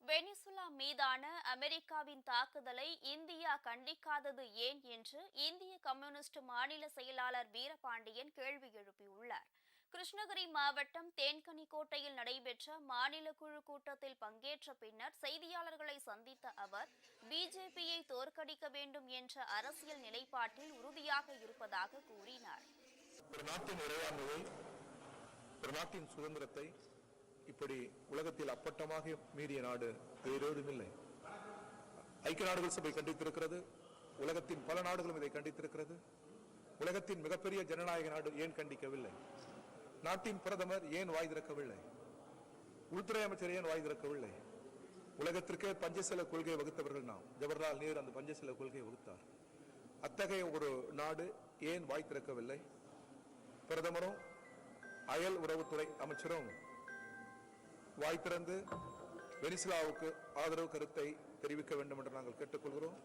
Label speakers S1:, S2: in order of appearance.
S1: Venezuela மீதான அமெரிக்காவின் தாக்குதலை இந்தியா கண்டிக்காதது ஏன் என்று இந்திய கம்யூனிஸ்ட் மாநில செயலாளர் வீரபாண்டியன் கேள்வி எழுப்பியுள்ளார். கிருஷ்ணகிரி மாவட்டம் தேன்கனிக்கோட்டையில் நடைபெற்ற மாநில குழு கூட்டத்தில் பங்கேற்ற பின்னர் செய்தியாளர்களை சந்தித்த அவர், பிஜேபியை தோற்கடிக்க வேண்டும் என்ற அரசியல் நிலைப்பாட்டில் உறுதியாக இருப்பதாக கூறினார்.
S2: ஒரு நாட்டின் இறையாண்மையை, ஒரு நாட்டின் சுதந்திரத்தை இப்படி உலகத்தில் அப்பட்டமாக மீறிய நாடு வேறேதும் இல்லை. ஐக்கிய நாடுகள் சபை கண்டித்திருக்கிறது. உலகத்தின் பல நாடுகளும் இதை கண்டித்திருக்கிறது. உலகத்தின் மிகப்பெரிய ஜனநாயக நாடு ஏன் கண்டிக்கவில்லை? நாட்டின் பிரதமர் ஏன் வாய் திறக்கவில்லை? உள்துறை அமைச்சர் ஏன் வாய் திறக்கவில்லை? உலகத்திற்கே பஞ்சசீல கொள்கையை வகுத்தவர்கள் நாம். ஜவஹர்லால் நேரு அந்த பஞ்சசீல கொள்கையை வகுத்தார். அத்தகைய ஒரு நாடு ஏன் வாய் திறக்கவில்லை? பிரதமரும் அயல் உறவுத்துறை அமைச்சரும் வாய் திறந்து வெனிசுலாவுக்கு ஆதரவு கருத்தை தெரிவிக்க வேண்டும் என்று நாங்கள் கேட்டுக்கொள்கிறோம்.